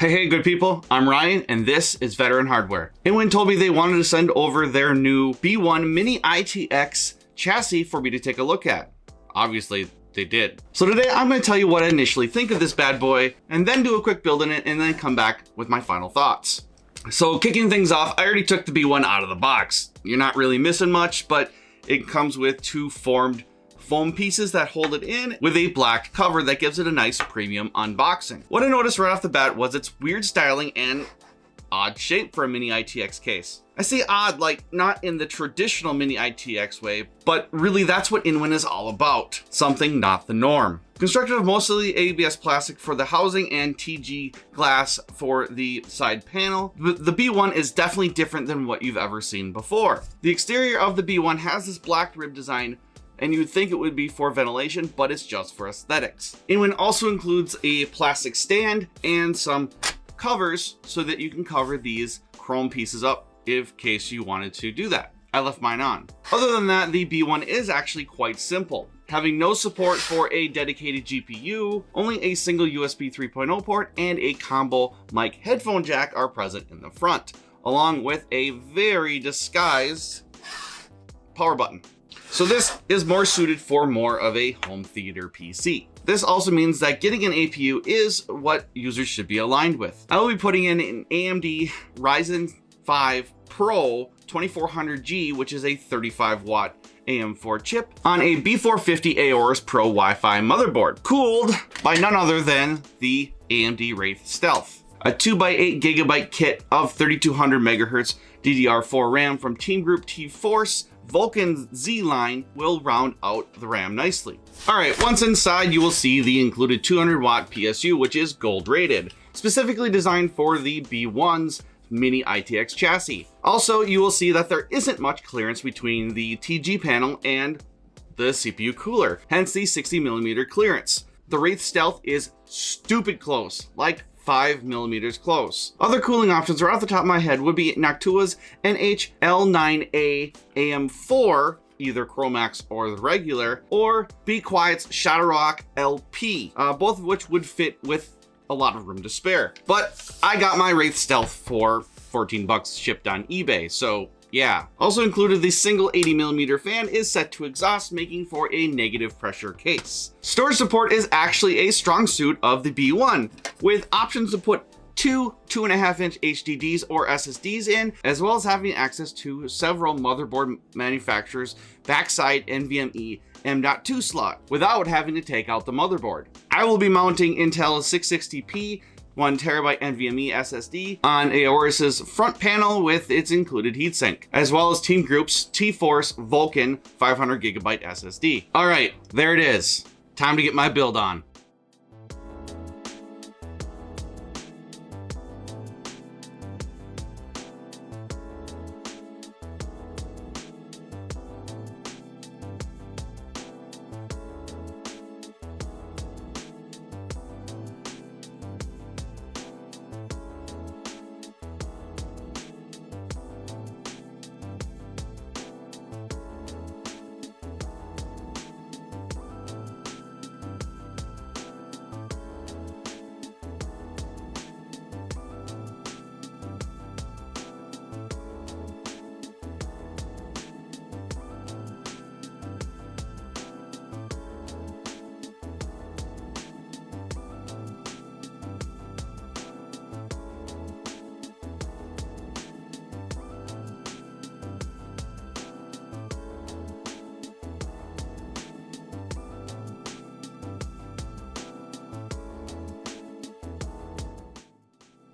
Hey, good people, I'm Ryan, and this is Veteran Hardware. InWin told me they wanted to send over their new B1 Mini ITX chassis for me to take a look at. Obviously, they did. So today, I'm going to tell you what I initially think of this bad boy, and then do a quick build in it, and then come back with my final thoughts. So kicking things off, I already took the B1 out of the box. You're not really missing much, but it comes with two formed foam pieces that hold it in with a black cover that gives it a nice premium unboxing. What I noticed right off the bat was its weird styling and odd shape for a Mini ITX case. I say odd, like not in the traditional Mini ITX way, but really that's what InWin is all about. Something not the norm. Constructed of mostly ABS plastic for the housing and TG glass for the side panel, the B1 is definitely different than what you've ever seen before. The exterior of the B1 has this black rib design, and you would think it would be for ventilation, but it's just for aesthetics. InWin also includes a plastic stand and some covers so that you can cover these chrome pieces up in case you wanted to do that. I left mine on. Other than that, the B1 is actually quite simple. Having no support for a dedicated GPU, only a single USB 3.0 port and a combo mic headphone jack are present in the front, along with a very disguised power button. So this is more suited for more of a home theater PC. This also means that getting an APU is what users should be aligned with. I will be putting in an AMD Ryzen 5 Pro 2400G, which is a 35 watt AM4 chip on a B450 Aorus Pro Wi-Fi motherboard, cooled by none other than the AMD Wraith Stealth. A 2x8 gigabyte kit of 3200 megahertz DDR4 RAM from Team Group T-Force Vulcan Z line will round out the RAM nicely. All right, once inside, you will see the included 200 watt PSU, which is gold rated, specifically designed for the B1's Mini ITX chassis. Also, you will see that there isn't much clearance between the TG panel and the CPU cooler, hence the 60mm clearance. The Wraith Stealth is stupid close, like 5mm close. Other cooling options right off the top of my head would be Noctua's NH-L9A AM4, either Chromax or the regular, or Be Quiet's Shadowrock LP, both of which would fit with a lot of room to spare. But I got my Wraith Stealth for 14 bucks shipped on eBay, so yeah. Also included, the single 80mm fan is set to exhaust, making for a negative pressure case. Storage support is actually a strong suit of the B1, with options to put two 2.5-inch HDDs or SSDs in, as well as having access to several motherboard manufacturers' backside NVMe M.2 slot without having to take out the motherboard. I will be mounting Intel's 660p 1TB NVMe SSD on Aorus's front panel with its included heatsink, as well as Team Group's T-Force Vulcan 500GB SSD. All right, there it is. Time to get my build on.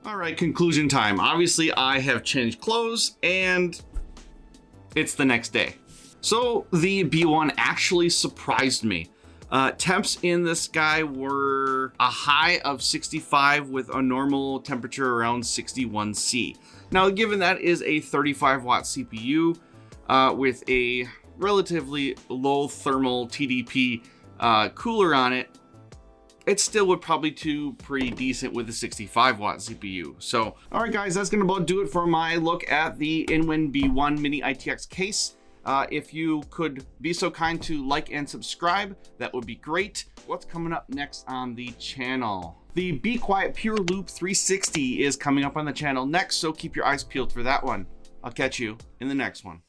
All right, conclusion time. Obviously, I have changed clothes and it's the next day. So the B1 actually surprised me. Temps in the sky were a high of 65 with a normal temperature around 61 C. Now, given that is a 35 watt CPU with a relatively low thermal TDP cooler on it, it still would probably do pretty decent with a 65 watt CPU. So, all right guys, that's gonna about do it for my look at the InWin B1 Mini ITX case. If you could be so kind to like and subscribe, that would be great. What's coming up next on the channel? The Be Quiet Pure Loop 360 is coming up on the channel next, so keep your eyes peeled for that one. I'll catch you in the next one.